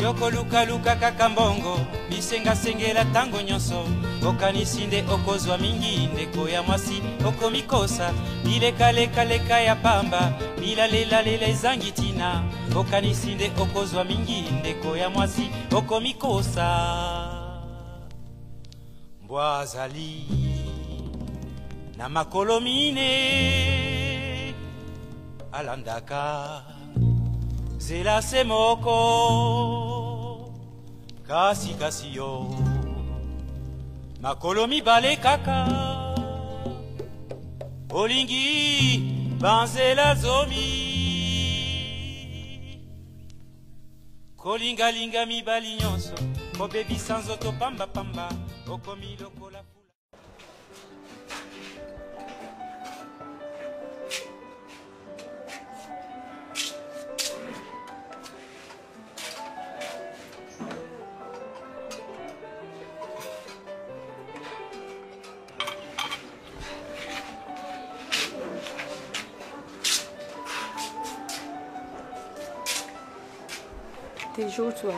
Yoko luka luka kakambongo bisenga sengela tango nyonso okanisinde okozwa mingi ndeko ya mwasi okomikosa bileka leka leka ya pamba bilalela lela ezangitina okanisinde okozwa mingi ndeko ya mwasi okomikosa mbwazali na makolo mine alandaka zela semoko kasi kasi yo makolo mibale kaka olingi banzela zomi kolingalinga mibali nyonso kobebisa nzoto pamba pamba okomi lokola T'es chaud, toi?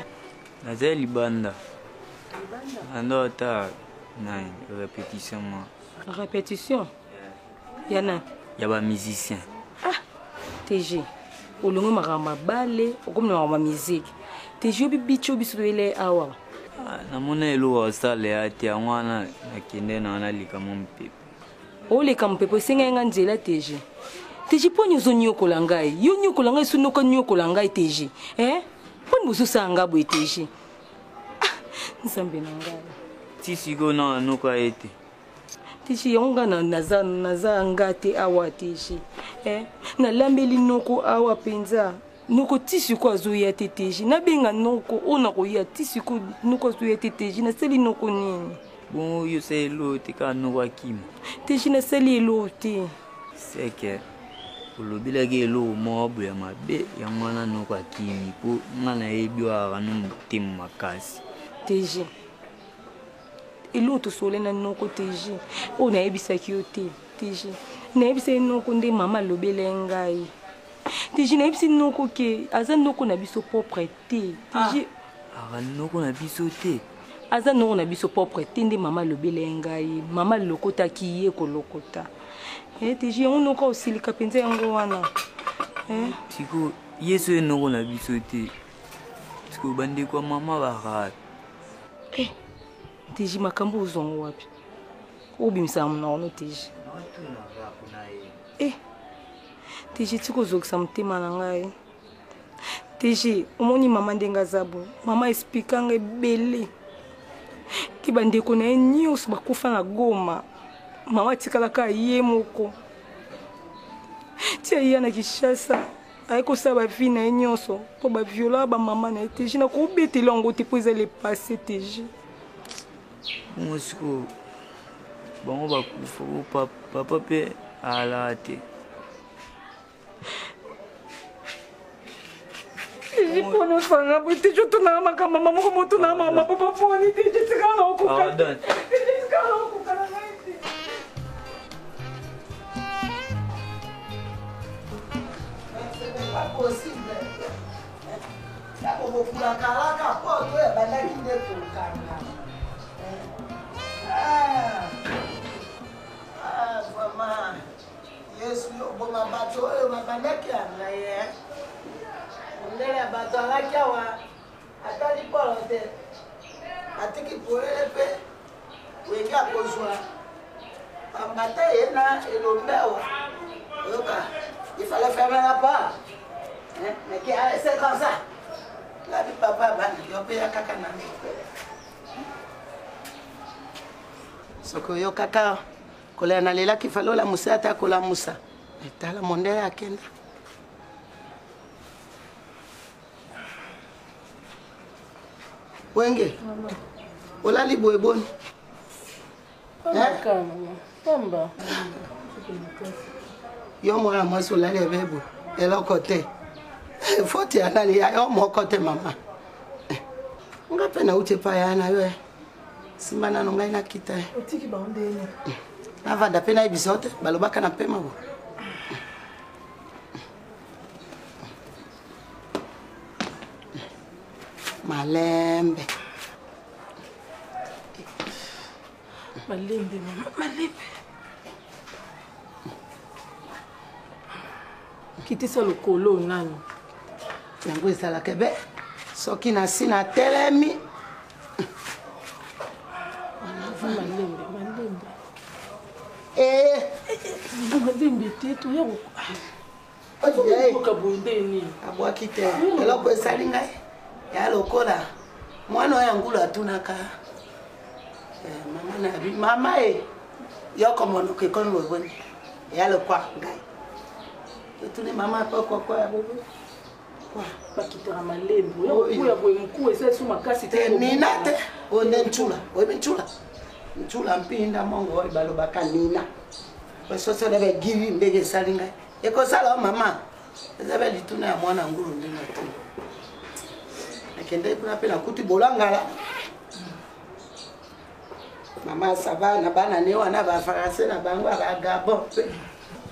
Naza libanda. Ando ta na répétition moi. Répétition? Yana? Yaba musicien. Ah, TG. Olongo marama bale, okomna marama musique. TG bibicho bisubele awa. Na mona elo wa sale ati angwana nakende na wana lika mompe. Ole kampepo singa nga nzela TG. TG ponyo zo nyokola ngai. Yo nyokola ngai sunoka nyokola ngai TG. Pon busu sanga bo TG. Nsambe na ngai. Tisiko na nuka ete. TG yonga na naza ngate awa TG. Na lambeli noko awa penza. Noko tisiko azuya TG. Na benga noko ona ko ya tisiko noko azuya TG na seli noko nini. Bon yo se lo te ka no wakima. TG na seli lo te. Seke. Olobila ke lo mo bu ya mabe ya mwana no kwa kimi po ngana ebiwa ga no mutemu makasi. TG. Elo to sole na noko TG. O na ebisa ki ote TG. Na ebisa noko nde mama lobele ngai. TG na ebisa noko ke aza noko na biso propre te. TG. Aga noko na biso te. Aza noko na biso propre te nde mama lobele ngai. Mama lokota ki ye ko lokota. TG on noko osilika penza yango wana. Tiko yeso noko na biso te. Tiko bande kwa mama ba TG makambo uzongo wapi? Obimisa mna ono TG. TG tiko zokisa mtema na ngai. TG omoni mama ndenga zabu. Mama explica ngai bele. Ki bande ko na nyos bakufa na Goma. Mama tikala ka ye moko. Tia yana Kishasa. Aiko saba vi na nyonso po ba viola ba mama na TG na ko betela ngo te poza le passé TG. Mosko. Bango ba kufa papa pe alate. TG pono fanga bo TG to na maka mama mo mo to na mama papa poni TG tikala ko ka. TG tikala ko ka na. Possible. Ya como pula calaca, pô, tu é banda que de tu carna. Mama. Yesu yo boma bato yo mabanda ki ana ye. Ndele bato ala kiawa. Atali polote. Atiki poelepe. Wenga kozwa. Ambata yena elombewa. Oba. Il fallait fermer la porte. Mais qui a laissé comme ça? La vie papa, il a payé à Kakana. Soko yo kaka, kola na lela ki falo la musa ata kola musa. Etala monde ya kenda. Wenge. Ola libo eboni. Pamba. Yo mwana mwasi olali ebebo eloko te foti anani ya yo moko te mama nga pe na uche pa yana yo simba nano ngai nakita Otiki ba ondeni avanda pe na ibisote balobaka na pema bo Malembe. Malembe, mama, malembe. Kitisa lokolo nani. Yango ezala kebe. Soki na sina telemi. Malembe, malembe. Malembe tetu yako. Kabundeni. Abwaki te. Eloko esali ngai. Ya lokola. Mwana oyo ngulu atunaka. Mama na bi mama yoko mono ke kono boni. Ya lokwa ngai. Tuni mama kwa ya bobo. Kwa bakitaka malembe. Oya boye mkuu esesu makasi te. Nina te. Onde ntula. Oye ntula. Ntula mpinda mongo oye balobaka nina. Basoso lebe givi ndege esali ngai. Ekosala mama. Ezabe lituna ya mwana ngulu ndina tu. Akende kuna pe na kuti bolangala. Mama sava na bana ne wana ba français na bango ba Gabon.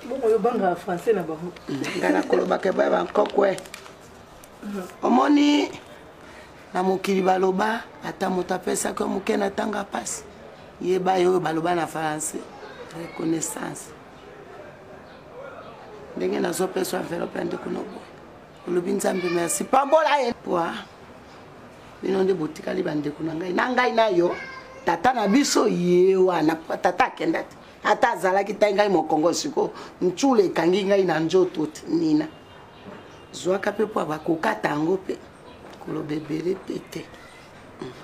Bongo yo banga français na bango. Ngana koloba ke ba nkokwe. Omoni na mokili baloba ata moto apesa ko mokena tanga pasi. Yeba yo baloba na français. Reconnaissance. Ndenge na zo peso enveloppe ande kunobo. Olobi nzambe merci. Pambola ye. Wa. Bino nde botikali bande kunangai. Na ngai na yo. Tata na biso ye wana tata kenda. Ata azalaki ngai mokongo siko. Ntule kangi ngai na njoto nina. Zwaka pe po bakokata yango pe. Kolobebele pete.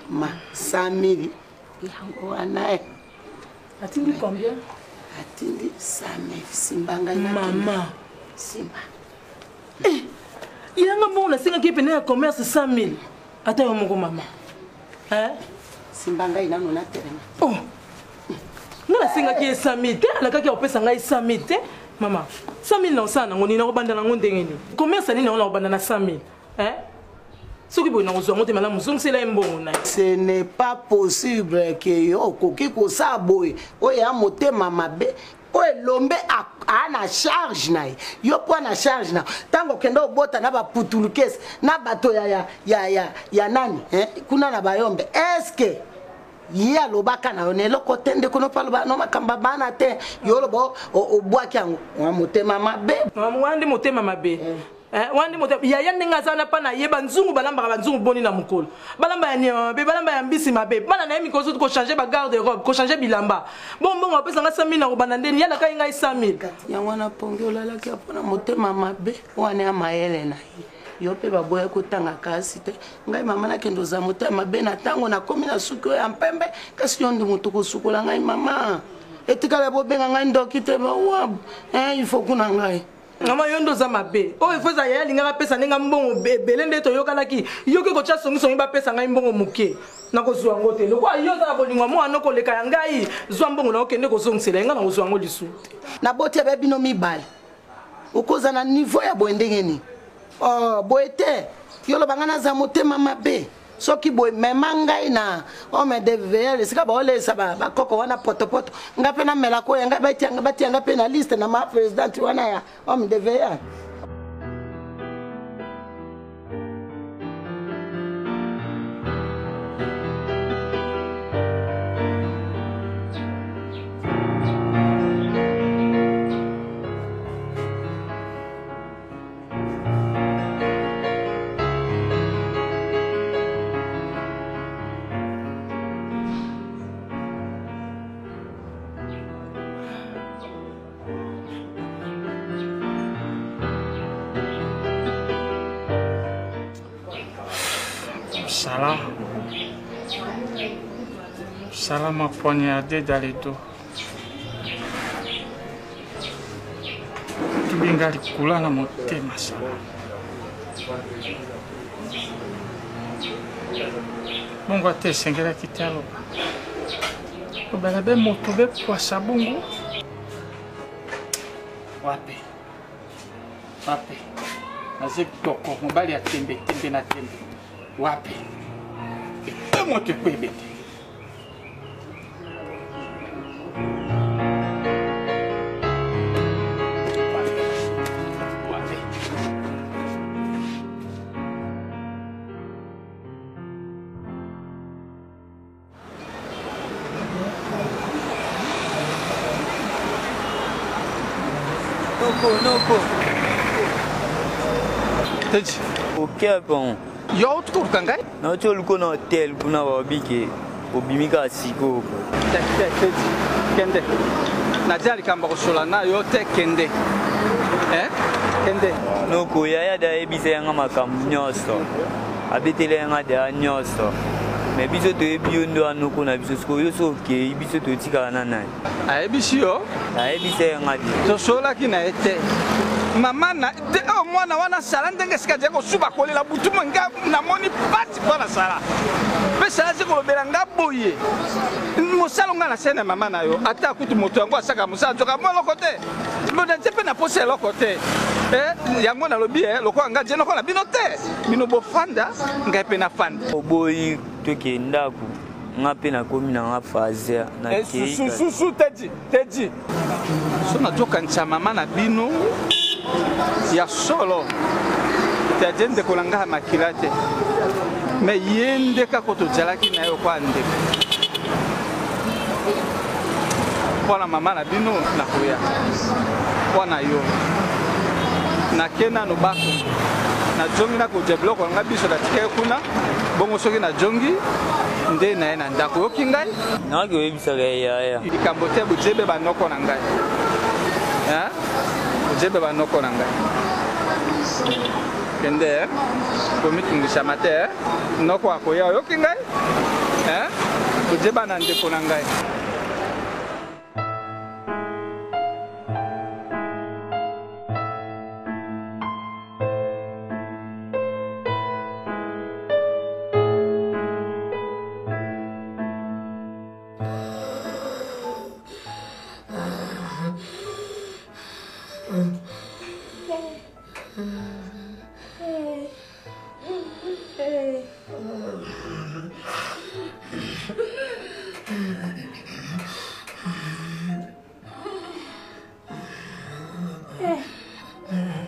Ma 100,000. Yango wana. Atindi combien? Atindi 100,000. Simba ngai na mama. Simba. Yanga mbona singa kipe na commerce 100,000. Ata yo moko mama. Simba ngai nanu na terema. Oh. Ngala singa ki 100,000 te ala kaki opesa ngai 100,000 te. Mama, 100,000 na osana ngoni na kobanda na ngondenge ni. Commerce ni na kobanda na 100,000. Soki boy na kozwa ngote malamu zongisela mbongo na. Ce n'est pas possible que yo koki ko sa boy. Oya motema mabe. Oye lombe ana charge na yo po na charge na tango kendo bota na ba putulukes na bato ya nani kuna na bayombe est-ce que ya lobaka na onelo kotende kono palo no makamba bana te yo lobo obwaki yango wa motema mabe wandi motema mabe wandi motema ya ndenga sana pa na yeba nzungu balamba banzungu boni na mukolo balamba ya nyobe balamba ya mbisi mabe bana na yemi ko ko changer ba garde robe ko changer bilamba bon apesa nga 100,000 na kobanda ndeni ya naka ngai 100,000 yango na pongi olala ki apona motema mabe wana ya mayele na yo pe baboya kotanga kasi te ngai mama na kendo za motema mabe na tango na komi na suki ya mpembe kasi yo ndi mutu ko sukola ngai mama etikala bobenga ngai ndoki te ba wa il faut kuna ngai Ngama yondo za mabe. O ifoza ya linga pesa ninga mbongo belende to yokalaki. Yoke ko cha songi ba pesa ngai mbongo muke. Nako zuwa ngote. Loko ayoza na bolingwa mo anoko leka ya ngai. Zuwa mbongo na okende ko songisela nga na zuwa ngo lisu. Na bote be bino mibale. Ukoza na niveau ya boendenge ni. Oh boete. Yolo bangana za motema mabe. Soki boy memangai na homme de veille sika ba ole saba ba koko wana potopoto ngape na mela ko yanga bati yanga pe na liste na ma president wana ya homme de veille. Salah m'a poignardé dans les dos. Kibingali kula na motema Salah. Bongo ate sengela kitalo. Obala be moto be poisa bongo. Wapi? Wapi? Azek toko mobali atembe na tembe. Wapi? E moto kwebete. noko. Teji. Ok bon. Yo tu kangai? Na tu luko na hotel kuna babike. Obimika siko. Teji. Kende. Najali kamba kosola na yo te kende. Kende. Noko yaya da ebise yanga makambo nyonso. Abetele yanga da nyonso. Mais biso to ebio ndo anoko na biso sko yo so ke biso to tika na nani. Ayebishi yo? Ayebise yanga di. To sola ki na ete. Mama na de mwana wana sala ndenge sikaje ko suba kolela butu manga na moni pati bana sala. Pe sala se ko belanga boye. Mosalo nga na sene mama na yo ata kutu moto yango asaka musa joka mo lokote. Mbona tepe na pose lokote. Yango na lobi loko nga je noko na bino te. Bino bofanda nga pe na fanda. Oboyi to ke ndaku. Nga pe na komi na nga fazer na ke. Susu teji. So na joka ncha mama na bino. Ya solo ta jende kolanga makilate me yende ka koto jalaki na yo kwa ndeko pona mama na bino na koya pona yo na kena no bako na jongi na ko jeblo ko nga biso da tike kuna bongo soki na jongi nde na ena ndako yoki ngai na ko ebisa ya ikambote bujebe banoko na ngai Jebe banoko na ngai kende komitungisa mate noko akoya yoki ngai kujeba na ndeko na ngai.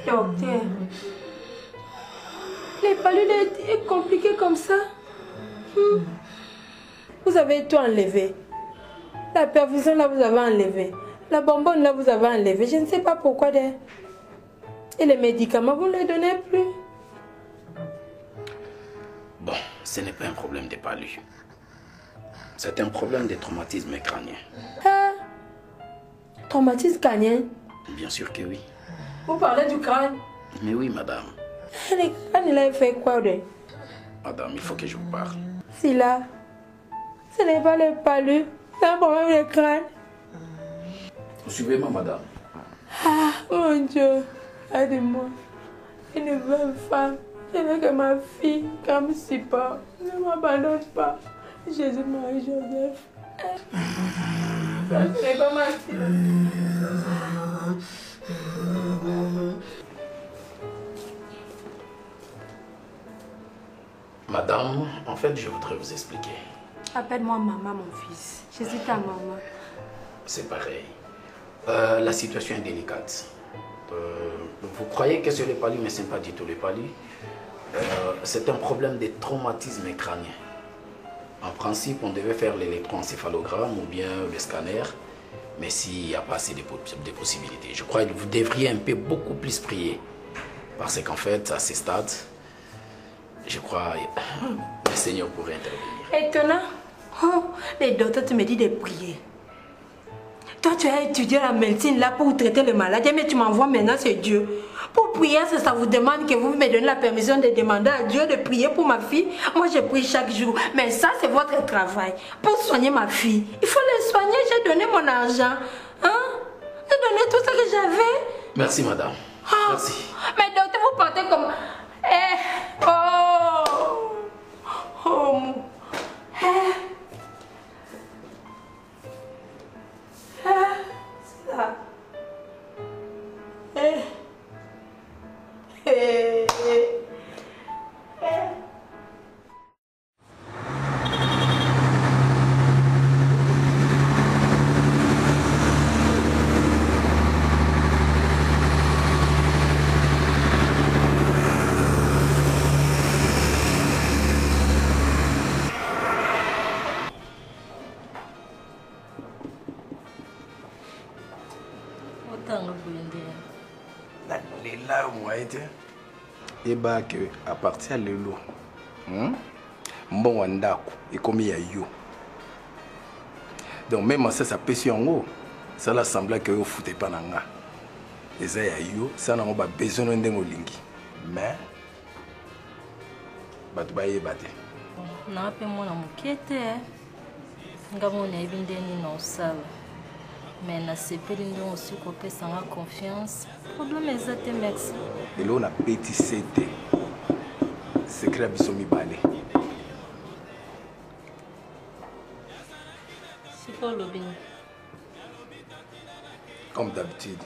Docteur, les paludes est compliqué comme ça. Vous avez tout enlevé. La perfusion là vous avez enlevé. La bonbonne là vous avez enlevé. Je ne sais pas pourquoi. Et les médicaments vous ne les donnez plus. Bon, ce n'est pas un problème de palud. C'est un problème de traumatisme crânien. Ah, traumatisme crânien? Bien sûr que oui. Vous parlez du crâne? Mais oui, madame. Le crâne, il a fait quoi de? Madame, il faut que je vous parle. Si là, ce n'est pas le palu, c'est un problème de crâne. Suivez-moi, madame. Ah, mon Dieu, aidez-moi. Une bonne femme. Je veux que ma fille, comme si pas, ne m'abandonne pas. Jésus-Marie Joseph. Ce n'est pas ma fille. Madame, en fait, je voudrais vous expliquer. Appelle-moi maman, mon fils. Je suis ta maman. C'est pareil. La situation est délicate. Vous croyez que c'est le palu, mais ce n'est pas du tout le palu. C'est un problème de traumatisme crânien. En principe, on devait faire l'électroencéphalogramme ou bien le scanner. Mais s'il n'y a pas assez de possibilités, je crois que vous devriez un peu beaucoup plus prier. Parce qu'en fait, à ce stade, je crois que le Seigneur pourrait intervenir. Étonnant. Oh, les docteurs te me disent de prier. Toi, tu as étudié la médecine là pour traiter les maladies, mais tu m'envoies maintenant, c'est Dieu. Pour prier, ça vous demande que vous me donnez la permission de demander à Dieu de prier pour ma fille. Moi, je prie chaque jour. Mais ça, c'est votre travail. Pour soigner ma fille, il faut les soigner. J'ai donné mon argent. Hein? J'ai donné tout ce que j'avais. Merci, madame. Oh. Merci. Mais docteur, vous partez comme... Ça. été. Et bah que à partir de l'eau, bon wandako et comme il y a yo. Donc même ça peut sur en haut. Ça la semblait que vous foutez pas nanga. Et ça y a yo, ça n'a pas besoin de lingi. Mais batu ba yebate. Na pe mona mukete. Ngamona ibindeni na osala. Mais na sepeli ndo aussi ko pesa nga confiance. Problème exacte merci. Et là on a petit cité. Secret biso mi balé. C'est pas le bien. Comme d'habitude.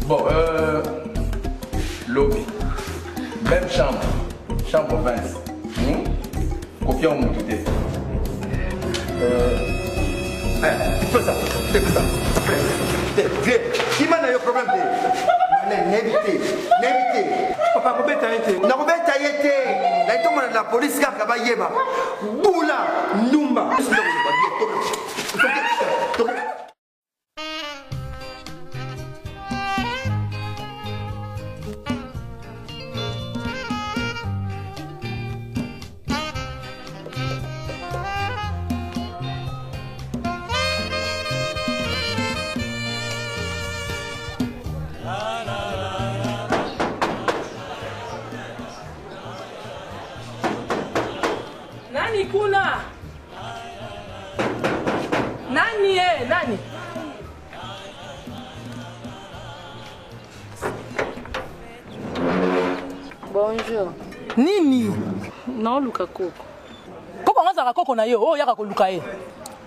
Bon, lobby. Même chambre. Chambre 20. Copions mon tout. Fais ça. Fais ça. Viens. Qui m'a eu problème? N'évitez. Papa, comment t'as été? Non, comment t'as été? La police qui a travaillé. Boula, Numba. Nani? Bonjour. Nini? Non, luka koko. Koko ngazaka koko na yo, yaka ko luka ye.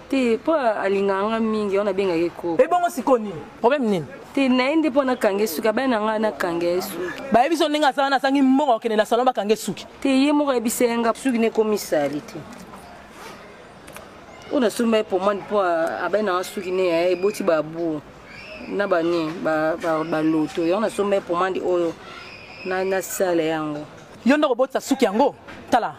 Te po alinganga mingi ona benga ke koko. E bongo sikoni. Problème nini? Te naende po na kange suka ba na nga na kange suki. Ba ebiso ninga sana sangi mbongo kene na salon ba kange suki. Te ye mo ka ebisenga suki ne komisari te. Ona sumba po man po abena suki ne e boti babu. Na bani ba loto. Ona sumba po man di oyo na sale yango. Yondo ko bota suki yango. Tala.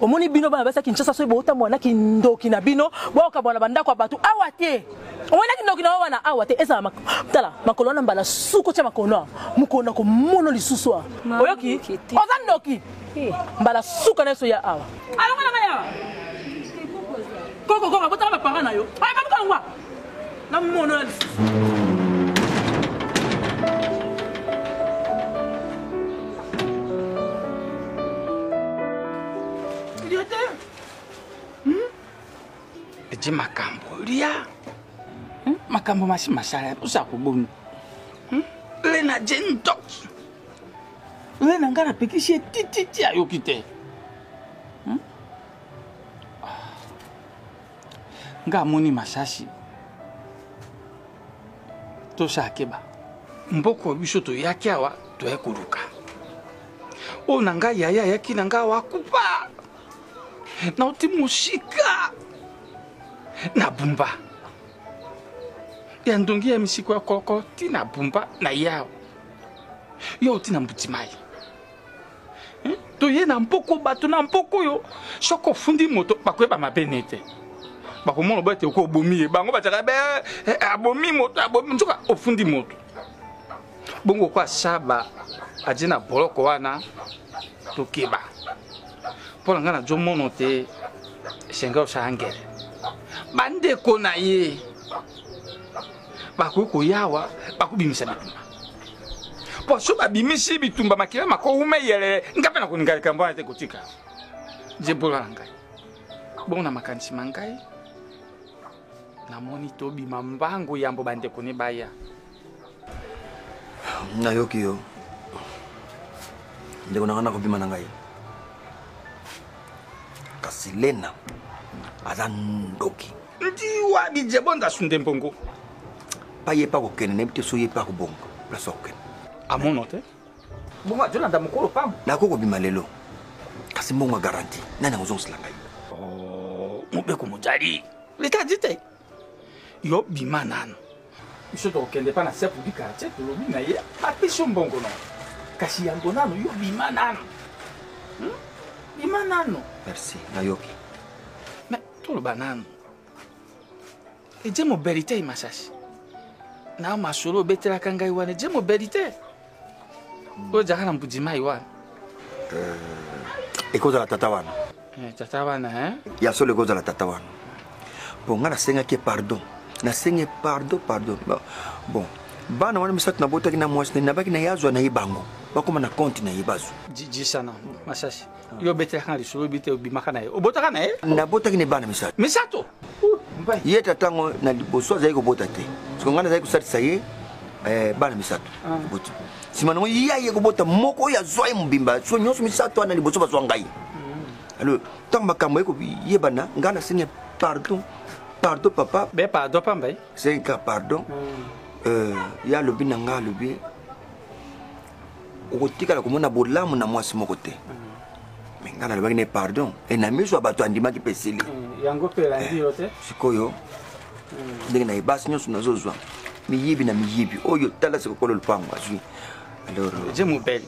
Omoni bino bana basa Kinshasa so bota mwana kindoki na bino boka bwana bandako abatu awate. Omona kindoki na wana awate esa tala makolona mbala suko cha makono mukona ko mono lisusu. Oyoki? Ozandoki. Mbala suka na so ya awa. Ala mwana ya. Koko bota ba parana yo. Ay ba ngwa. Na mono lisusu. Eji makambo lia. Makambo masala usa kubuni. Lena jendok. Lena ngara pekishe titi ayokite. Nga moni masashi. To shakeba. Mboko bishoto yake awa to ekuruka. O nanga yaya yaki nanga wakupa. Na utimushika. Na bumba. Ya ndongi ya misiko ya koko tina bumba na yao. Yo tina mbutimai. to ye na mpoko bato na mpoko yo soko fundi moto bakoyeba mabe nete bakomona bote ko bomi bango bataka be abomi moto abomi nzoka ofundi moto bongo kwa saba ajina boloko wana tokeba pona ngana jomono te senga osangere bande ko na ye bakuko yawa bakubimisa bitumba po so babimisi bitumba makira makoume yele ngape na kuninga kamba te kutika jebola ngai bona makanisi mangai na moni to bima mbango yambo bande ko ne baya na yokiyo ndeko nanga ko bima ngai kasi lena azandoki ndiwa bijebonda sunde mbongo paye pa ko kene nebite so ye pa ko bongo place ko kene amono te bonga jona ndamukolo pam na ko bima lelo kasi mbongo garanti nana ngozongisila ngai mube ko mujali likadite yo bima nano biso to kende pa na sepu bikarte to lobi na ye apiso mbongo no kasi yango nano yo bima nano bima nano merci na yoki mais to lo banano e je mo berite imasasi na masolo betela kangai wane je mo berite o jaka na mbujima iwana ekoza la tata wana tata wana ya solo ekoza la tata wana bon ngana senga ke pardon na senga pardon bon bana wana misatu na bota kina mwasi na baki na yazwa na ibango bakoma na compte na ibazo jiji sana masasi yo betela kan lisolo bite obimaka na ye obota kana ye na bota kina bana misatu ye tatango na liboso za iko bota te so ngana za iko satisa ye bana misatu bota simano ye ko bota moko ya zwa mbimba so nyoso misatu ana liboso bazwa ngai alors tant makambo eko ye bana ngana senga pardon papa be pardon pamba c'est un pardon ya lobi na nga lobi okotika la komona bolamu na mwasi moko te mais ngana lobi ne pardon et na miso bato andima ki pesili yango pela ndio te sikoyo ndenge na ibasi nyoso nazozwa miyibi na miyibi oyo tala sekokolo lupango azwi alors je mo belle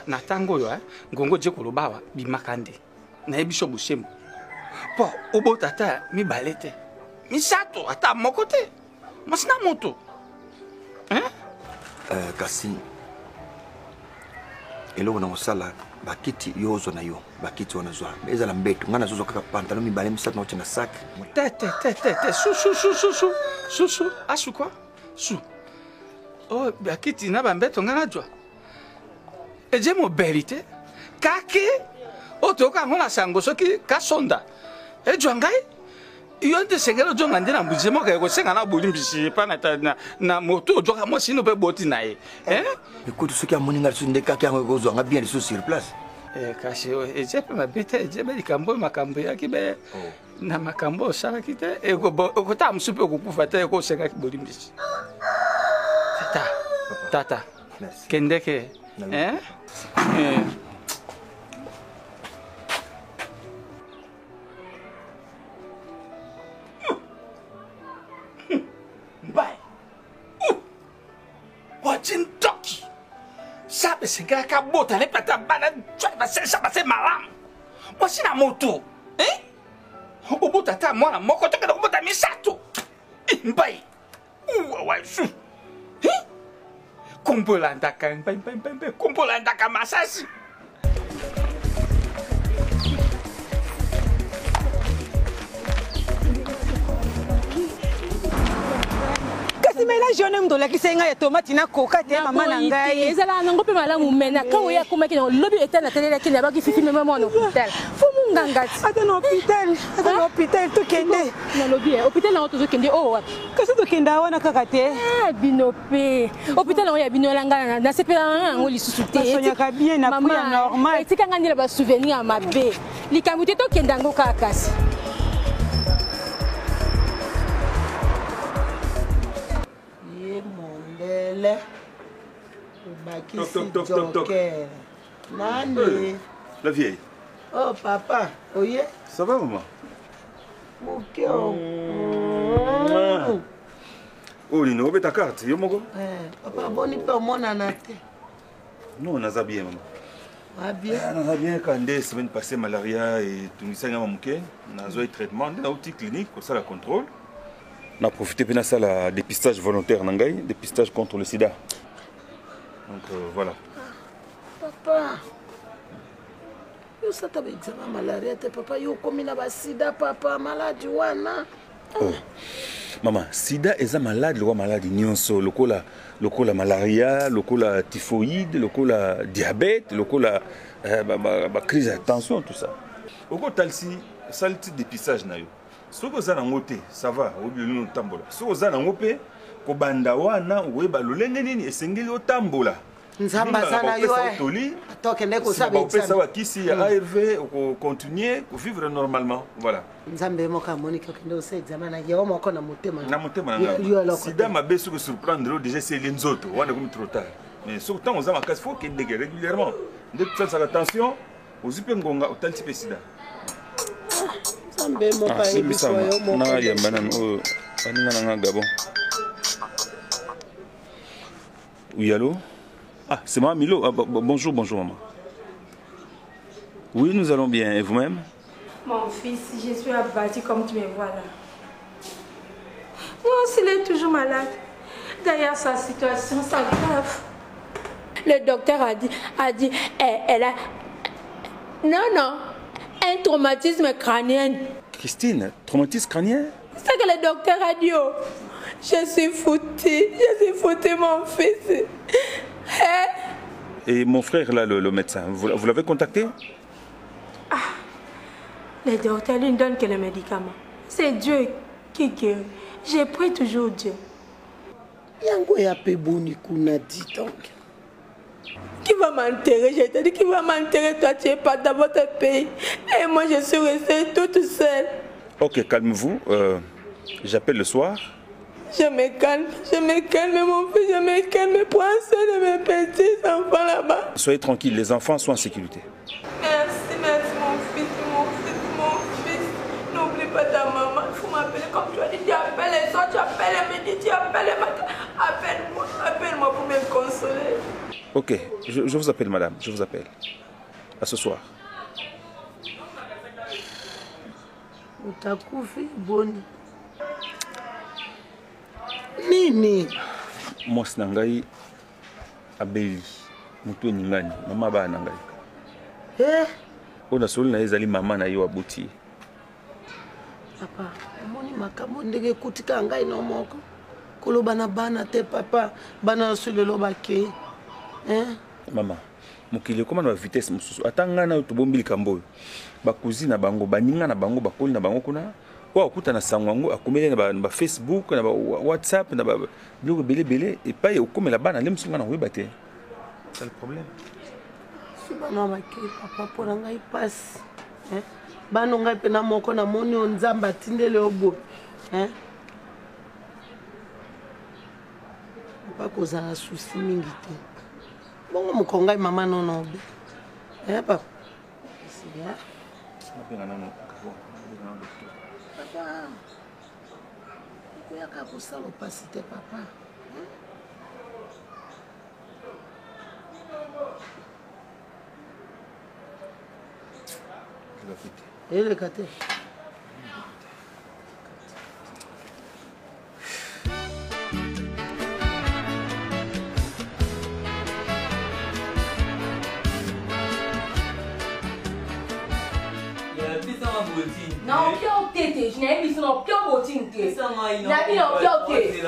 na tango yo ngongo je kolobawa bimakande na ebiso busemu po obota ta mi balete misato ata moko te masina moto kasi eloko na kosala bakiti yo ozwa na yo bakiti wana zwa ezala mbeto ngai nazozwa kaka pantalon mibale misato naotia na sak te su asu kwa su o bakiti na bambeto ngai najwa eje mo berite kake otoka ngona sango soki kasonda ejwa ngai iyo nte sengelo jonga ndena mbuje moka ko senga na buli mbisi pa na moto joka mo sino pe boti na ye écoute soki amoni ngai sunde kaka yango ko zwa bien les sur place kasi eje pe mabete eje be makambo ya kibe na makambo sala kite ko ta msupe ko kufa te ko senga ki buli mbisi tata kendeke Wajintoki sabe sengela kabota le pata bana chwa se malam wasina moto obota ta mwana moko toka obota misato mbai wa su kombola ndaka mbai kombola ndaka masasi mela jeune mdola kisenga ya tomate na coca te mama na ngai ezala nango pe malamu mena quand ya komaki na lobby était na télé qui n'a fifi même mon hôpital fo munganga ata na hôpital to kende na lobby hôpital na to kende o wapi kasi to kenda wana kaka te binope hôpital na ya binolanga na sepela ngo lisusu te sonyaka bien na kuya normal etikanga ndila ba souvenir mabe likamute to kenda ngo kaka kasi Mondele Joker. Nani? La vieille. Oh papa, oye. Ça va maman? Ok. Oh Lino, obe ta carte, yo moko? Papa boni pe mona na te. Non, naza bien maman. va bien. On va bien quand la semaine passée, malaria et tout ça, on a eu traitement, on a eu clinique, pour ça la contrôle. On a profité de ça la dépistage volontaire, dépistage contre le sida. Donc voilà. Papa, yo ça t'a examen malaria, papa, yo comme il a sida, papa, maladie wana. Maman, sida est un malade, le maladie nyonso, le la malaria, le la typhoïde, le la diabète, le la crise de tension, tout ça. Au côté talsi, ça le type dépistage na yo. Si vous avez un côté, ça va, au lieu de tambola. Si vous avez un côté, ko banda wana weba lolenge nini esengeli o tambola. Nzamba sana yo atoke ndeko sabe ça va kisi ARV ko continuer ko vivre normalement, voilà. Nzambe moka Monique kendo se examen na yo moko na motema na sida mabe sur surprendre déjà c'est les nzoto wana comme trop tard. Mais surtout on a ma casse faut qu'il dégue régulièrement. Dès que tu fais attention aux ipengonga au tanti sida. Nzambe moka ebiso yo moko na ya banana o aninga na Gabon. Oui, allô? Ah, c'est moi, Milo. Ah, bonjour, bonjour, maman. Oui, nous allons bien. Et vous-même? Mon fils, je suis abattu comme tu me vois là. Non, s'il est toujours malade. D'ailleurs, sa situation s'aggrave. Le docteur a dit, elle a... Non, un traumatisme crânien. Christine, traumatisme crânien? C'est ce que le docteur a dit. Oh. Je suis foutu, mon fils. Hein? Et mon frère, là, le médecin, vous l'avez contacté? Ah, le docteur lui ne donne que les médicaments. C'est Dieu qui guérit. Je prie toujours Dieu. Yango ya peboni kuna dit donc. Qui va m'enterrer? Je t'ai dit qui va m'enterrer. Toi, tu n'es pas dans votre pays. Et moi, je suis restée toute seule. Ok, calmez-vous. J'appelle le soir. Je me calme, mon fils, je me calme. Prends soin de mes petits enfants là-bas. Soyez tranquille, les enfants sont en sécurité. Merci, mon fils. N'oublie pas ta maman. Il faut m'appeler comme tu as dit. Tu appelles les soirs, tu appelles les midi, tu appelles les matins. Appelle-moi pour me consoler. Ok, je vous appelle, madame, je vous appelle. À ce soir. Utakufi boni. Nini? Moi, c'est Nangaï Abeli. Moutou Ningani. Maman ba Nangaï. On a solé na ezali maman na yo abouti. Papa, moni makambo ndenge kutika ngai no moko. Koloba na bana te papa, bana solelo bake. Maman, mokili comment na vitesse mususu. Atanga na to bombili kambo. Ba cousine na bango, baninga na bango, bakoli na bango kuna. Wa kuta na sangwango akomele na Facebook na WhatsApp na biloko belé et pas okome la bana lemsunga na weba te. C'est le problème. Si bana bake papa pour ngai passe. Bana ngai pe na moko na moni onzamba tindele obo. Pas cause un souci mingi te. Bongo mokongai maman non obe. Papa. C'est bien. Papa, il y a qu'à ça l'opacité, papa. Et le gâteau. Non, pio tete, je n'ai pas non pio botine te. Na bi non pio te.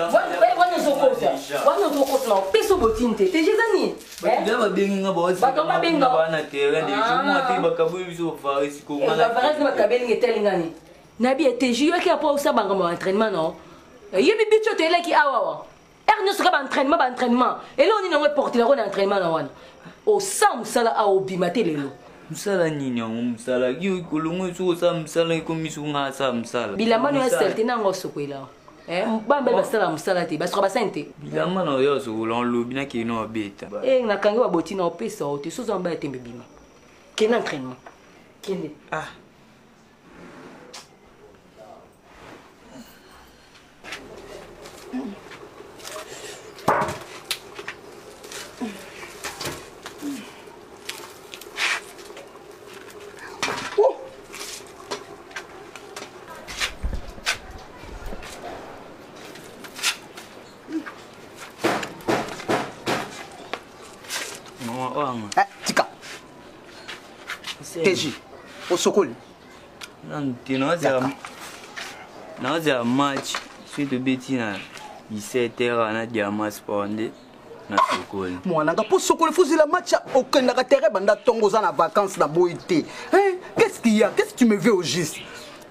Wana zokosa. Wana zokosa non peso botine te. Te jezani. Ba benga boss. Ba to ba benga ba na terrain de jomo te ba kabu biso faris ko mala. Ba faris ba kabeli ngeteli ngani. Na bi te jiyo ki apo usa banga mo entraînement non. Yebi bicho te le ki awawa. Erno sera ba entraînement. Et là on est dans porter la entraînement na wana. O sam sala a obimate lelo. Msala nini yangu msala kiyo kulungu suko sa msala iko misunga sa msala bilamano ya selte nango sokwela bamba basala msala te basoko basente bilamano yo so lobi na kino beta na kangi wa botina opesa ote sozo mba tembe bima ken entraînement kende tika teji osokoli naza match suite obeti na 17h na diama sport nde na sokoli mwananga mpo sokoli fozela match okendaka terrain banda ntongo oza na vacances na boyi te qu'est-ce qu'il y a? Qu'est-ce que tu me veux au juste?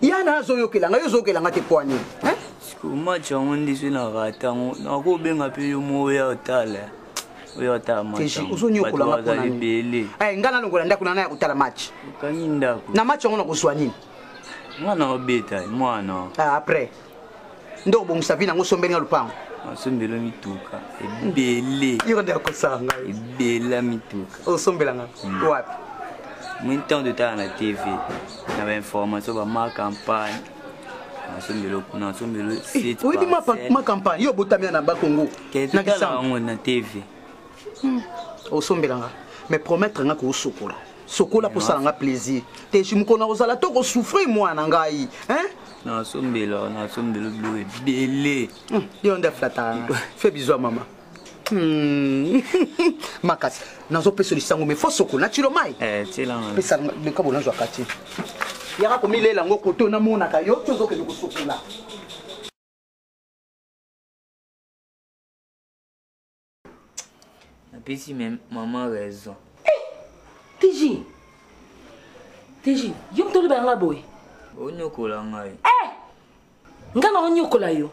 yana azoyokelanga yo ozoyokelanga te poani match yango nde so na ratango nakobenga mpe yo mo oya otala ozonyokolanga mpona nga nalongola ndako nana ya kotala match okangi ndako na match yango nakozwa nini mwana obeta mwana après nde obongisa vi nango osombeli nga lupango osombela mituka ebele yo nde akosala ngai ebela mituka osombelanga wapi mwintango totala na tv na bainformation bama campagne nasombelo oyebi ma campagne yo obotamia na bakongo nakisanga na tv osombelanga mais promettre nga kosokola sokola posala nga plaisir te shimukona ozala to kosouffrir mwana ngai nasombelo bilo ebele yo nde flata fais bisous à maman makasi nazopesa lisango mais fo sokola natilo mai pesa lekabo nazwa kati yaka komilela yango koto namonaka yo tozokende kosokola napesi maman raison TJ yo mto libanga boy onyokola ngai nga na onyokola yo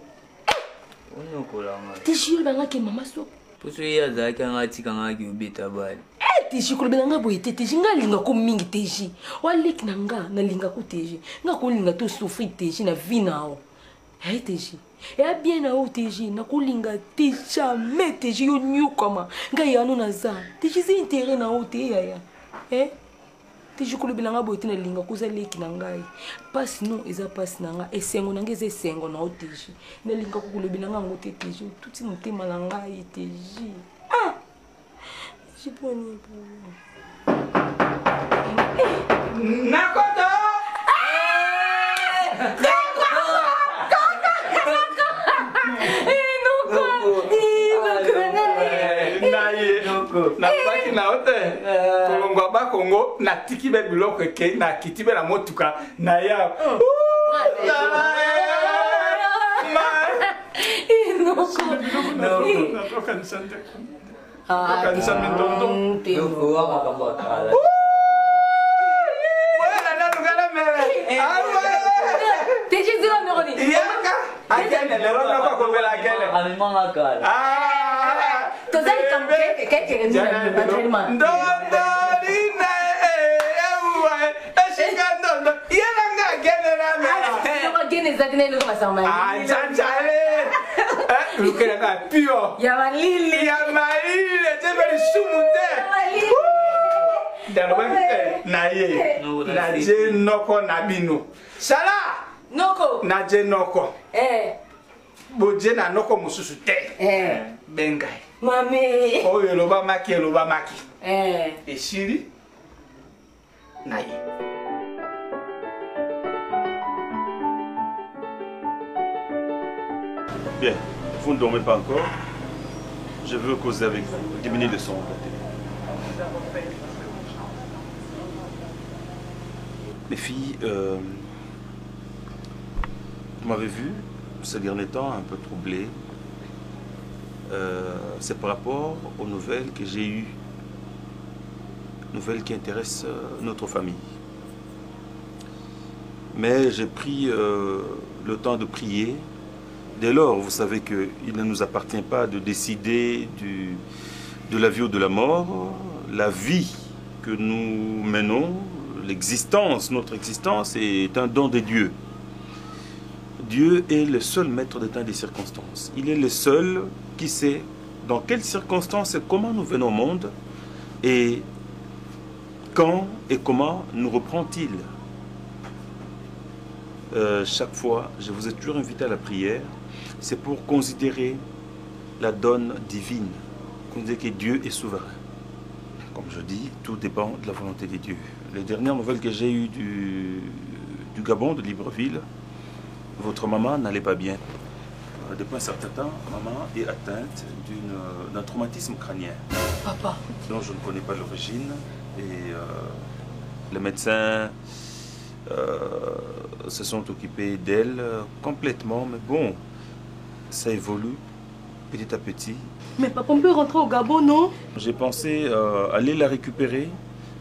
onyokola ngai TJ yo libanga ke mama so poso ye azalaki anga atikangaki obeta bale TJ kolobela nga boye te TJ nga linga ko mingi TJ waleki na nga nalinga ko TJ nga kolinga to souffrir TJ na vie nao TJ ya bien na o TJ na kolinga te jamais TJ yo nyukama nga yano na za TJ c'est intérêt na o te ya TJ kolobela nga boye te na linga ko za leki na ngai passe non eza passe na nga esengo na nga eza esengo na o TJ na linga ko kolobela nga ngo te TJ tout motema na ngai TJ Jiponi Nakoto! Napaki na ote kolongwa bakongo na tiki be biloko ke na kiti be na motuka na ya kanisa mindondo yoko wakakabakala wala na lugala mere TJ zero meroni yaka akene lero na kwa kobela akene amemanga kala tozali kamke keke ndio entraînement ndondorina ewa eshikandondo yelanga akene na mere no agene zakine lo masama chanchale lukela ka pio ya malili tebeli sumute dalobakite na ye na je noko na bino sala noko na je noko boje na noko mususu te bengai mame oyo loba maki esiri na ye. Bien, vous ne dormez pas encore. Je veux causer avec vous. 10 minutes de son côté. Les filles, vous m'avez vu ces derniers temps un peu troublé. C'est par rapport aux nouvelles que j'ai eues. Nouvelles qui intéressent notre famille. Mais j'ai pris le temps de prier. Dès lors, vous savez qu'il ne nous appartient pas de décider de la vie ou de la mort. La vie que nous menons, l'existence, notre existence est un don de Dieu. Dieu est le seul maître des temps et des circonstances. Il est le seul qui sait dans quelles circonstances et comment nous venons au monde et quand et comment nous reprend-il. Chaque fois, je vous ai toujours invité à la prière. C'est pour considérer la donne divine, considérer que Dieu est souverain. Comme je dis, tout dépend de la volonté de Dieu. Les dernières nouvelles que j'ai eues du Gabon, de Libreville, votre maman n'allait pas bien. depuis un certain temps, maman est atteinte d'un traumatisme crânien. Papa. Dont je ne connais pas l'origine. Et les médecins se sont occupés d'elle complètement. Mais bon, ça évolue petit à petit. Mais papa, on peut rentrer au Gabon, non? J'ai pensé aller la récupérer.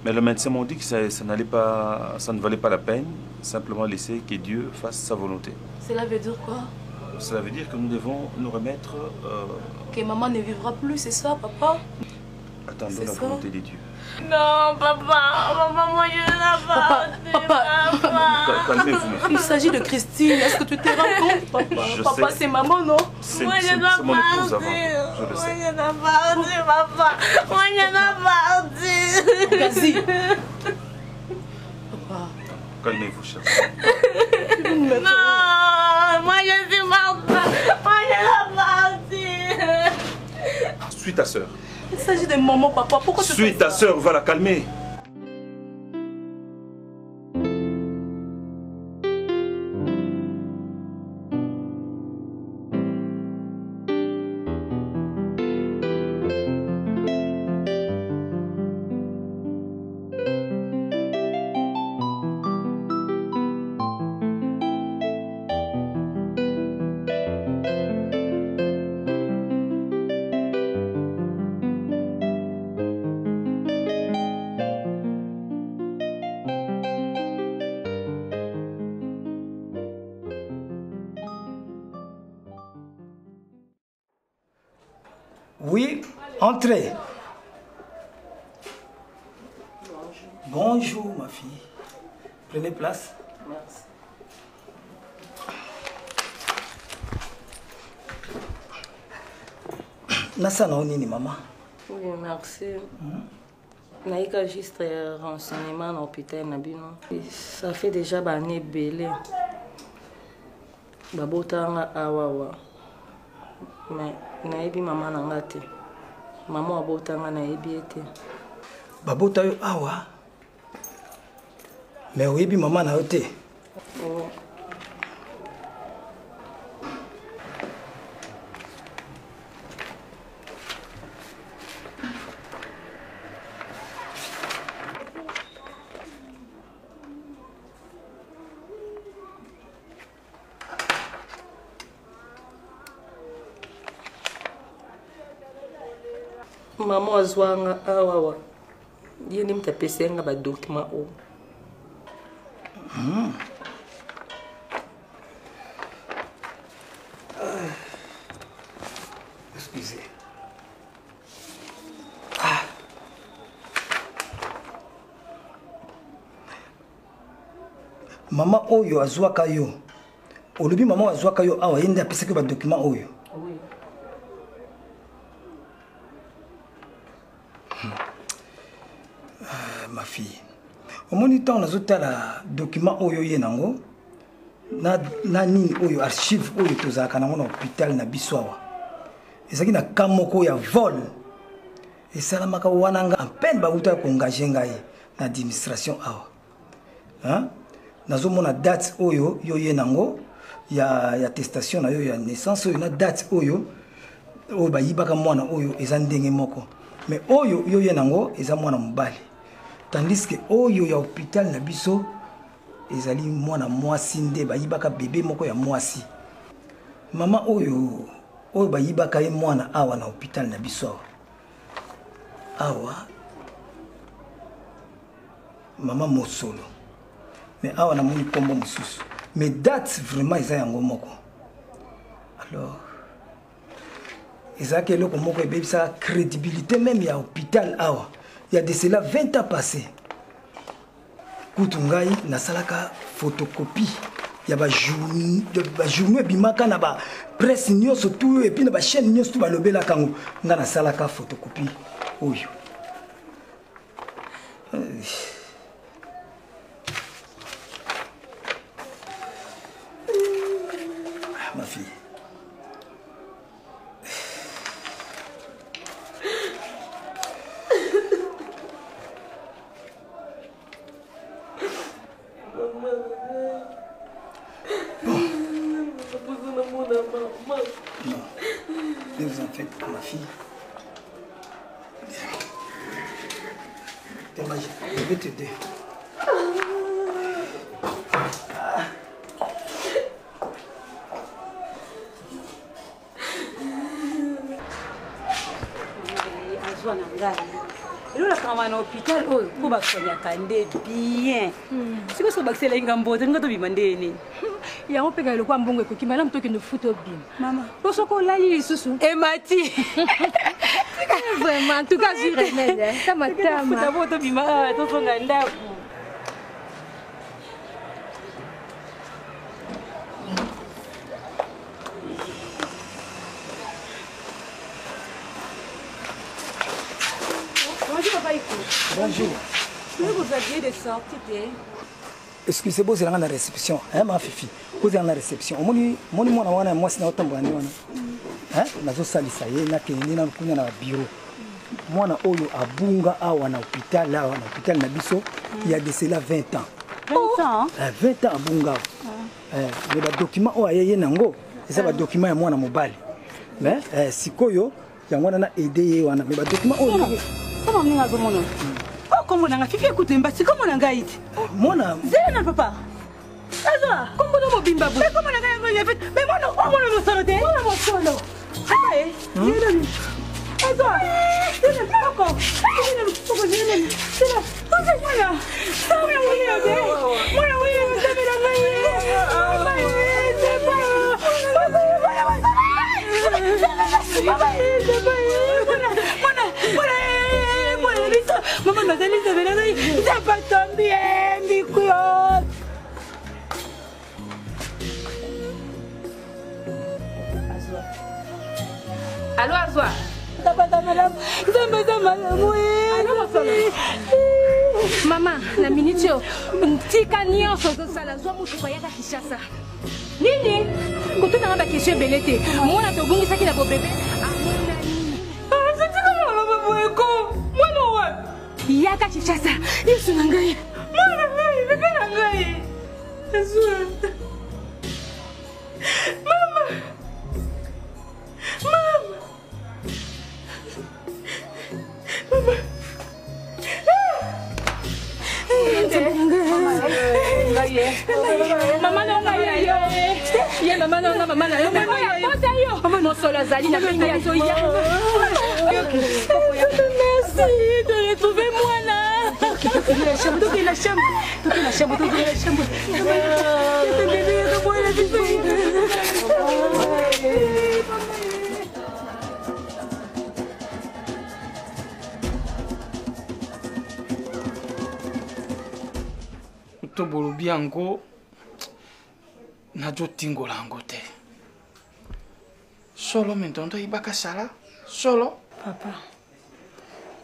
Mais le médecin m'a dit que ça ne valait pas la peine. Simplement laisser que Dieu fasse sa volonté. Cela veut dire quoi? Cela veut dire que nous devons nous remettre... Que maman ne vivra plus, c'est ça, papa? Attendons la volonté de Dieu. Non, papa, moi je n'ai pas. Papa, calmez-vous. Il s'agit de Christine, est-ce que tu te rends compte, papa? Papa, c'est maman, non? C'est mon épouse avant, je le sais. Moi je n'ai pas parti, papa. Moi je n'ai pas parti. Vas-y. Calmez-vous, cher. Non, moi je suis morte. Moi je n'ai pas parti. Suis ta soeur. Il s'agit de maman, papa. Pourquoi tu fais ça? Suis ta soeur, va la calmer. Oui, entrez. Bonjour, ma fille. Prenez place. Merci. Nasana onini, maman? Oui, merci. Naïka juste renseignement à l'hôpital Nabino. Ça fait déjà une année belé. Babotanga awawa. Mais naïbi maman nangate. Maman abotanga naïbi ete. Babota yo awa. Mais oyebi maman na yote. Oh. Maman azwanga awawa. Yeni mtapesenga ba document o. Excusez. Maman oyo azwaka yo. Olobi maman azwaka yo awa yende apesaki ba document oyo. Oui. Ma fille. Au moins temps on a la document oyo yenango. Na nini oyo archive oyo tozaka nango na hôpital na biswawa. Ezaki na kamoko ya vol. Et salamaka wananga en peine ba uta ko engager ngai na administration awa. Hein? Nazomona date oyo yo yenango ya attestation na yo ya naissance oyo na date oyo oyo ba yibaka mwana oyo eza ndenge moko. Mais oyo yo yenango eza mwana mobali. Tandis que oyo ya hôpital na biso ezali mwana mwasi nde ba yibaka bébé moko ya mwasi. Mama oyo ba yibaka ye mwana awa na hôpital na biso awa. Mama Mosolo. Mais awa na moni kombo mususu. Mais date vraiment eza yango moko. Alors ezaki eloko moko ebebisa crédibilité même ya hôpital awa. Il y a de cela 20 ans passés. Kutungai nasalaka photocopie. Il y a ba journée bimaka na ba presse nyonso tout et puis na ba chaîne nyonso tout ba lobela kango nga nasalaka photocopie oyo. Ma fille. ma fille. T'imagines, je vais t'aider. Lola kama na hôpital oyo po bakonyaka nde bien siko so bakisela inga mbote ngoto bimande nini yango mpe kaka lokwa mbongo ekoki malamu tokende futa obima mama osoko olali lisusu emati vraiment en tout cas jure remède ta matama futa bo tobima tosonga ndako Bonjour. Je vous aviez de sortir. Excusez-moi, c'est la réception. Hein, ma fifi. Vous êtes dans la réception. Moni mwana wana moi c'est autant bwana wana. Hein? Nazo salisa ye na kende na kunya na bureau. Mwana oyo abunga awa na hôpital là na hôpital na biso il y a de cela 20 ans. 20 ans? 20 ans abunga. Mais ba document o ayeye nango, c'est ba document ya mwana mobali. Mais sikoyo ya mwana na aider ye wana mais ba document o comment on a besoin oh comment on a fifi écoute mbasi comment on a gaïti mona zena papa azwa comment on mobimba bu comment on a gaïti mais mona oh mona mo solo te mona mo solo ay yena azwa zena pako zena pako zena zena ose mona sabe mona de mona mona sabe la mai Maman n'a jamais fait de ça pas tombé micro. Allô Azwa. Maman, na minute yo tika nyonso ozosala zwa mutu koyaka Kinshasa. Nini? Kotuna nga bakestion ebele te. Mwana tobungisaki na bobebe amona nini? Mwana wapi? Yaka Kinshasa. Yesu na ngai. Mwana ngai, bebe na ngai. Azwa. Mama. Mama. Mama. Mama na ngai yo. Ye mama na yo mama ya pota yo. Mama no solo azali na pingi ya zoya. Merci de retrouver moi là. La chambre, la chambre. La chambre, la chambre. tobolobi yango nazotingola yango te solo mentondo ayibaka sala solo papa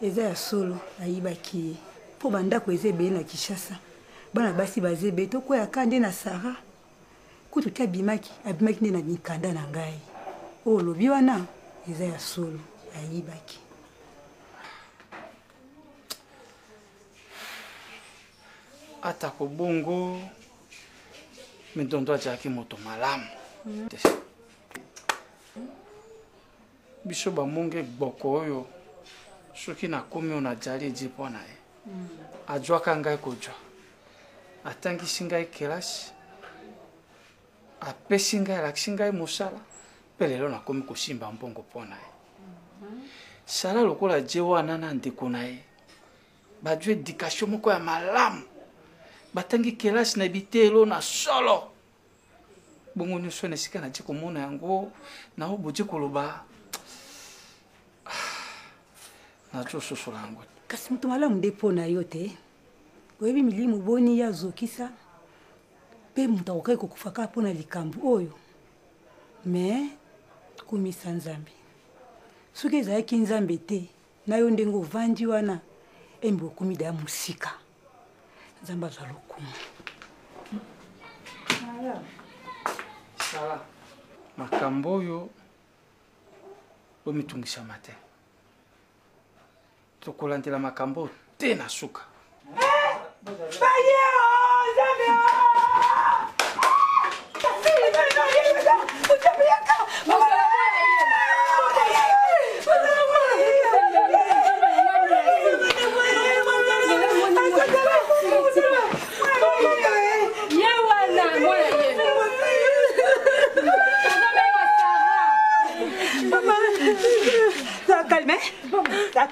eza ya solo ayibaki ye mpo bandako eza ebele na Kinshasa bana basi baza ebele tokweyaka nde na Sara kutu ti abimaki nde na mikanda na ngai oyo olobi wana eza ya solo ayibaki atako bongo mentondo azalaki moto malamu biso bamonge gboko oyo soki nakomi oyo najali edi mpo na ye azwaka ngai kozwa atangisi ngai kelasi apesi ngai alakisi ngai mosala mpe lelo nakomi kosimba mbongo mpo na ye sala lokola je wana na ndeko na ye bazwa edikation moko ya malamu batangi kelasi na bitelo na solo bongo nyonso na esika naje komona yango nao boje koloba nazososola yango kasi moto malamu nde mpo na yo te oyebi milimo boni ya azokisa mpe moto akokai kokufa kaka mpo na likambo oyo me komisa nzambe soki ezalaki nzambe te na yo ndenge ovandi wana embi okomida ya mosika nzambe azwa lokumu sala makambo oyo omitungisama te tokolandela makambo te na suka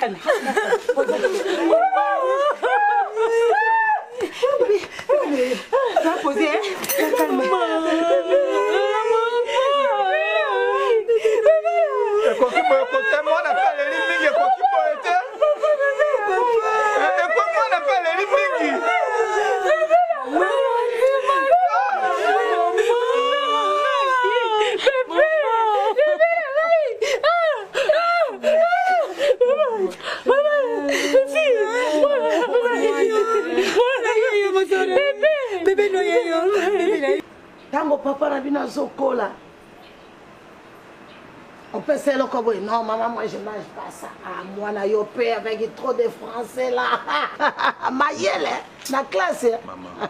calme. Posez, calme. Tango papa na bina zokola. On peut se le comme non maman moi je mange pas ça. Ah moi na yo père avec trop de français là. Mayele na classe. Maman.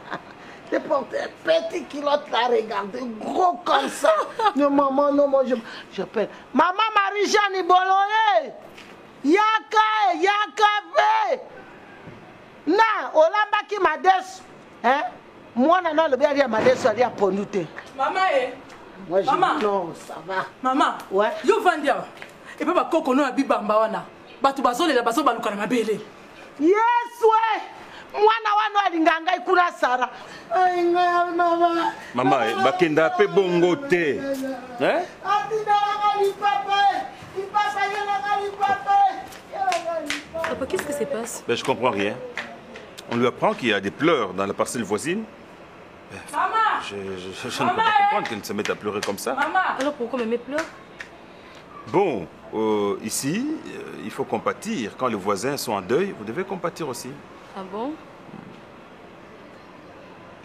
T'es porté petit kilote là regardez gros comme ça. Non maman non moi j'appelle maman Marie-Jeanne Boloye. Yaka be. Na olamba ki mades. Hein? Moi, non, le bien, il y a ma désolé à Ponute. Maman, moi, je maman. Non, ça va. Maman, ouais. Yo Vandia. Et puis, ma coco, non, a bibamba, wana. Batu bazole, la baso, baluka, ma belle. Yes, ouais. Moi, na wano, alinganga, ikuna Sara. Maman. Maman, bakenda pe bongo te. Hein? Papa, qu'est-ce que se passe? Ben, je comprends rien. On lui apprend qu'il y a des pleurs dans la parcelle voisine. Maman! Je ne peux pas comprendre qu'elle se mette à pleurer comme ça. Maman! Alors pourquoi Mémé pleure? Bon, ici, il faut compatir. Quand les voisins sont en deuil, vous devez compatir aussi. Ah bon?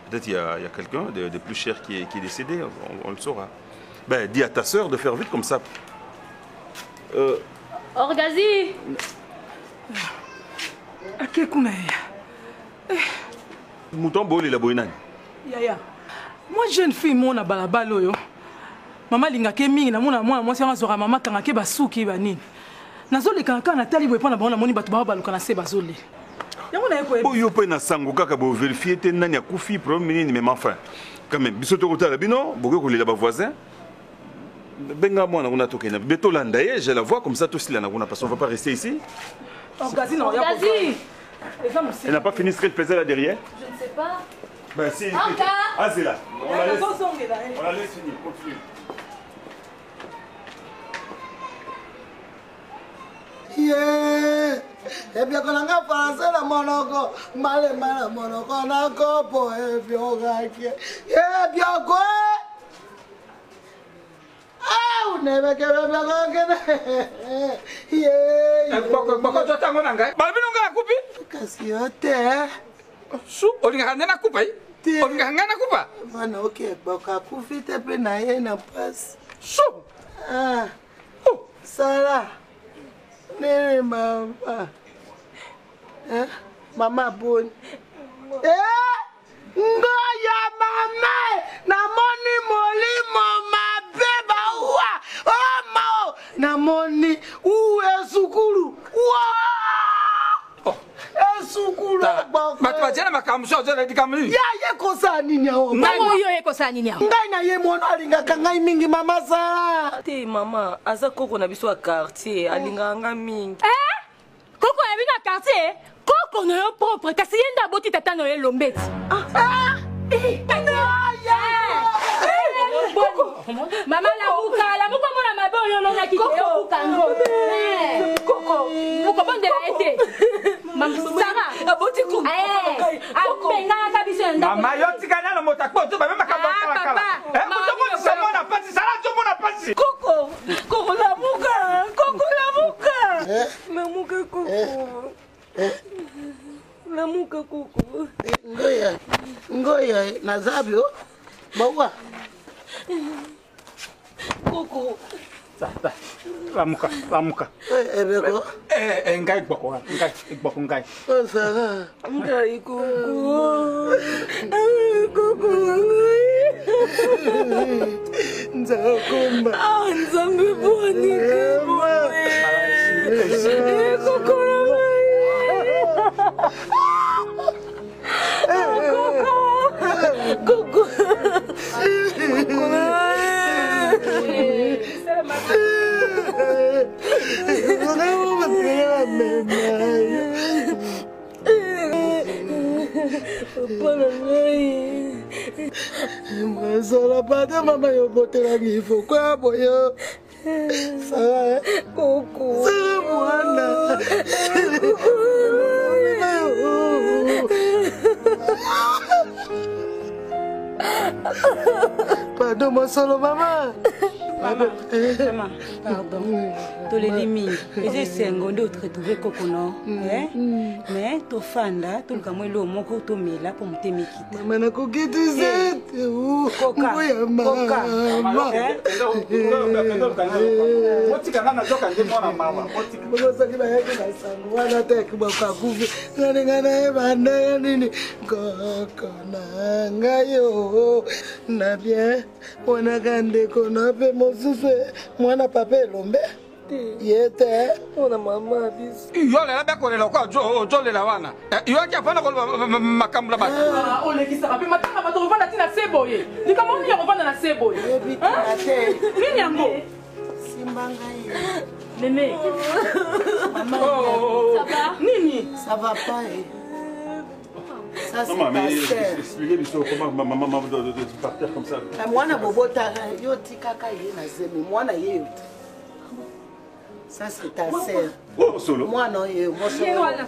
Peut-être qu'il y a quelqu'un de plus cher qui est décédé, on le saura. Ben, dis à ta sœur de faire vite comme ça. Orgazi! Mouton boli la boinane. Yaya. Moi jeune fille mona balabalo yo. Maman lingake mingi na mona moi c'est azora maman kangake basuki banini. Nazole kanga na tali boy pona bona moni batu ba baluka na se bazole. Yango na yeko. Bo yo pe na sango kaka bo vérifier te nani akufi premier mais enfin. Quand même bisoto kotala bino bogo ko lela ba voisin. Benga moi na kuna tokena. Beto landa ye, je la vois comme ça tous là na kuna parce qu'on va pas rester ici. Orgazi non, Orgazi. Elle n'a pas fini ce qu'elle faisait là derrière? Je ne sais pas. Ben si. Ah c'est là. On la laisse finir. Continue. Yeah. Et bien qu'on a français la monoko, mal monoko na kopo et bien gaki. Yeah bien quoi? Ah, on n'aime que bien gaki. Yeah. Bako jota ngona ngai. Ba bino nga kupi? Kasi yote. Su olinga ngana kupa yi? Olinga ngana kupa? Bana okay, baka kufite pe na ye na pass. Su. Ah. Oh, Sara. Nene mama. Mama bon. Ngoya mama. Na moni molimo mabeba uwa. Oh mao. Na moni uwe sukulu. Wow. Sukulu. Matwa jana makamsho jana dikamli. Ya ye kosa nini hao? Mama yo ye kosa nini hao? Ngai na ye mwono alingaka ngai mingi mama Sara. Te mama, aza koko na biso ya quartier, alinganga mingi. Koko na biso ya quartier? Koko na yo propre, kasi yenda boti tata na yo lombeti. Mama la muka mona mabe oyo nona ki yo kango. Koko, muka bonde la ete. Mama Sara, aboti ko. Abenga ka biso nda. Mama yo tikana na motakpo to ba mema ka bakala kala. Muto mo sama na pasi Sara to mo na pasi. Koko la muka. Na muka koko. Na muka koko. Ngoya nazabyo. Bawa. Koko. Lamuka. Ebeko. Ngai gboko ngai. Sara. Ngai koko. Nzakumba. Nzambe boni koko. Koko. Mosolo pardon mama yo botela ngifo kwa boyo. Sara coucou. Sara mwana. Pardon Mosolo mama. Maman, pardon. Toleli mingi. Eze sengo nde otretrouver koko non. Mais tofanda toluka mwelo moko tomela po motema ekita. Mama nakokiti zete. Ngoya mama. Motika na joka nde mwana mama. Bosaki ba yake na sango wana tek ba kakuve. Ngana banda nini. Koko na ngayo. Na bien. Wana gande kona pe mosufe. Mwana pape lombe. Yete. Ona mama bis. Yo le ba kolela kwa jo le la wana. Yo ki afana ko makambula ba. Ole ki saka pe mataka ba to vanda tina seboye. Ni kama mimi ko vanda na seboye. Nini yango? Simbanga ye. Nene. Maman. Ça va? Nini? Ça va pas. Ça c'est Maman, mais pas expliquez-moi comment maman de partir comme ça. Mwana bobota yo tikaka ye na zemi mwana ye yo. Ça c'est ta sœur. Oh solo. Mwana ye Mosolo. Voilà.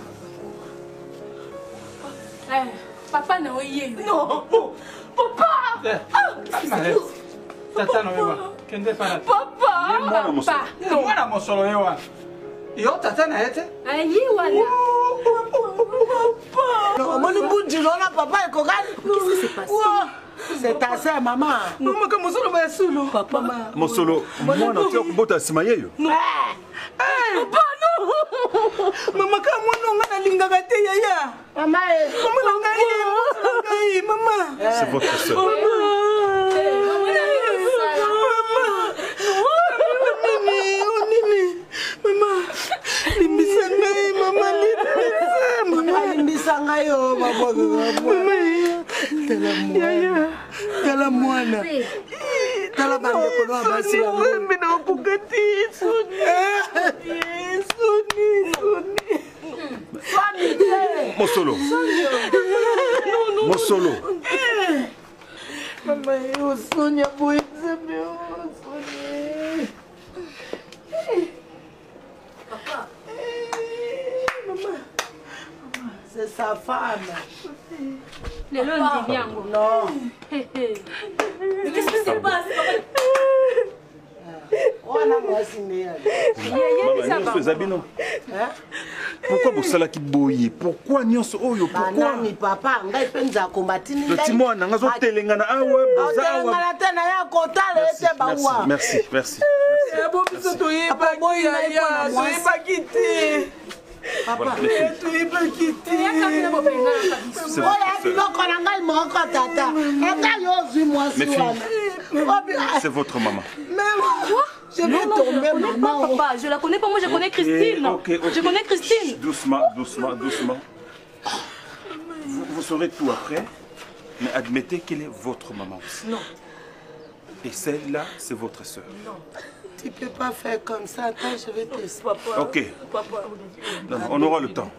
Papa na oye. Non. Papa. Tata no yewa. Kende para. Papa. No mwana Mosolo yewa. Yo tata na ete? Ayi wala. Non, mon bouge là papa et Kogal. Qu'est-ce qui s'est passé? C'est ta sœur maman. Maman comme Mosolo ba solo. Papa. Mosolo, moi na tia kubota simaye yo. Papa non. Maman ka mwana ngana lingaka te yaya. Maman. Maman. C'est votre sœur. Limbisanga yo mama. Tala mwana. Tala bande ko no basi ba. Mbina kokati soni. Mosolo. Mosolo. Mama yo Sonia boy zebe Sonia. Papa. Maman. C'est sa femme. Le long de bien. Non. Mais qu'est-ce qui se passe? Pourquoi vous salez qui boye? Pourquoi nous sommes oyo? Pourquoi? Papa, ngai penza combatini. Le timon nga zo telengana awa boza awa. Merci, merci. Bon biso to yeba ya so yeba kiti. Papa, to yeba kiti. C'est votre maman. Je vais tomber, maman. Papa, je la connais pas, moi je connais Christine. Je connais Christine. Doucement. Vous saurez tout après, mais admettez qu'elle est votre maman aussi. Non. Et celle-là, c'est votre soeur. Non. Tu peux pas faire comme ça, attends, je vais te... Papa. Ok. Papa. Non, on aura le temps,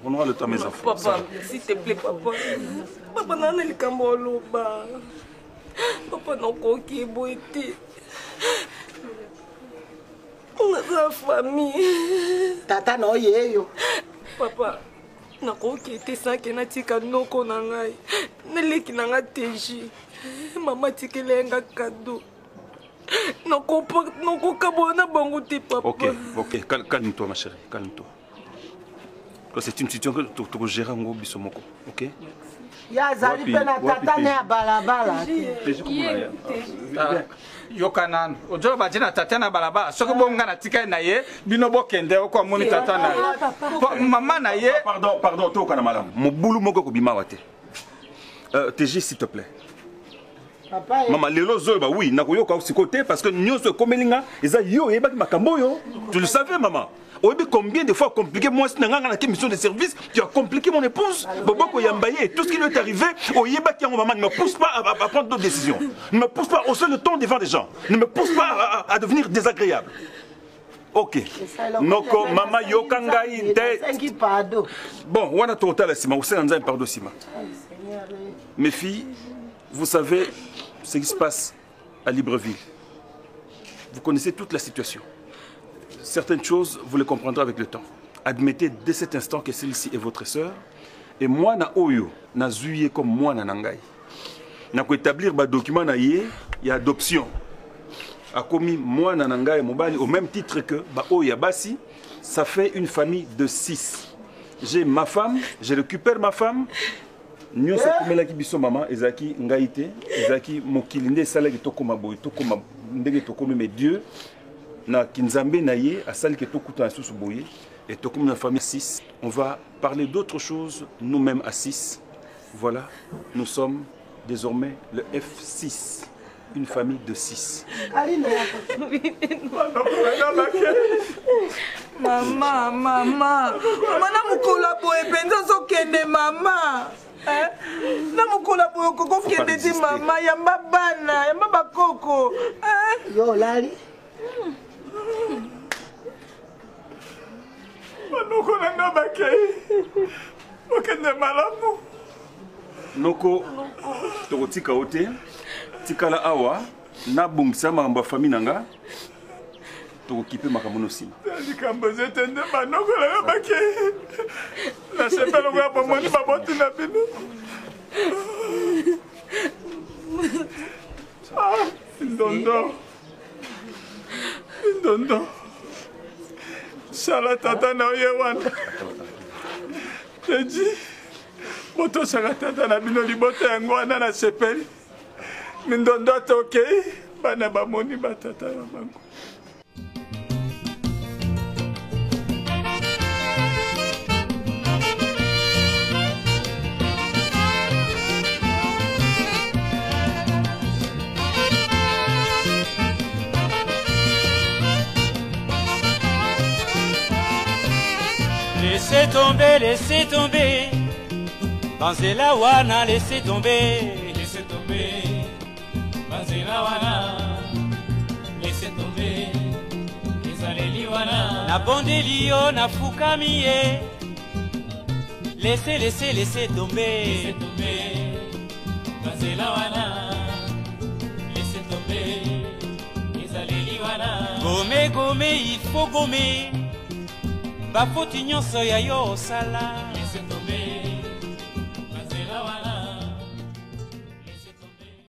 mes enfants. Papa, s'il te plaît, papa. Papa, nana likambo loba. Papa, non, koki boite. On a sa famille. Tata, non, yo. Papa, nakoki ete sanke natika noko na ngai. Neleki na nga teji. Mama tikele nga kado. Nakokabona bango te, papa. Ok, calme-toi, ma chérie, calme-toi. C'est une situation que tu peux gérer en biso moko, ok? Ya zali pe na tata ne balabala. Yokanan, ojo ba jina tata na balabala. Soko bonga na tika na ye, bino bokende ko amoni tata na. Maman na ye. Pardon, to kana malam. Mobulu moko ko bima wate. TG s'il te plaît. Papa. Maman lelo zoba oui, na koyoka aussi côté parce que nyonso komelinga eza yo yeba ki makambo yo. Tu le savais maman. Combien de fois compliqué moi si nanga na mission de service, tu as compliqué mon épouse. Boboko Yambaye, tout ce qui lui est arrivé, Oyeba qui maman ne me pousse pas à prendre d'autres décisions. Ne me pousse pas à hausser le ton devant des gens. Ne me pousse pas à devenir désagréable. Ok. Noko mama yokanga inde. Bon, on a total sima, on sait pardon sima. Seigneur. Mes filles, vous savez ce qui se passe à Libreville. Vous connaissez toute la situation. Certaines choses, vous les comprendrez avec le temps. Admettez dès cet instant que celle-ci est votre sœur. Et moi, na oyo, na zuyé comme moi, na nangai. Na ko établir ba document na yé, il y a adoption. A commis moi, na nangai, mobali, au même titre que ba oya basi, ça fait une famille de 6. J'ai ma femme, je récupère ma femme. Nous sommes là qui biso maman, ezaki ngaite, ezaki mokilinde sala ki tokoma boy, tokoma ndenge tokoma mais Dieu na kinzambe na yé, a sala ki tokuta susu boye. Et tout comme la famille 6, on va parler d'autre chose, nous-mêmes à 6. Voilà, nous sommes désormais le F6, une famille de 6. Maman, maman, maman, collabore, penso kende maman. Na collabore, koko kende di maman, yamba bana, yamba bakoko. Yo lali. Noko nanga bakei. Okende malamu. Noko toko tika ote, tikala awa, na bungisa makambo famille nanga. Toko kipe makambo nosima. Likambo zetende manoko nanga bakei. Na sepelo kwa pomoni baboti na bino. Ah, ndondo. Ndondo. Sala tata na oyewana. Teji. Moto sala tata na bino libota yango wana na sepeli. Mindondo toke bana bamoni batata na bango. Laissez tomber, laissez tomber. Banzela wana, laissez tomber. Laissez tomber. Banzela wana, laissez tomber. Ezaleli wana. Na bondelio, na fukamiye. Laissez, laissez, laissez tomber. Laissez tomber. Banzela wana, laissez tomber. Ezaleli wana. Gommer, gommer, il faut gommer. Bafoti nyonso ya yo osala.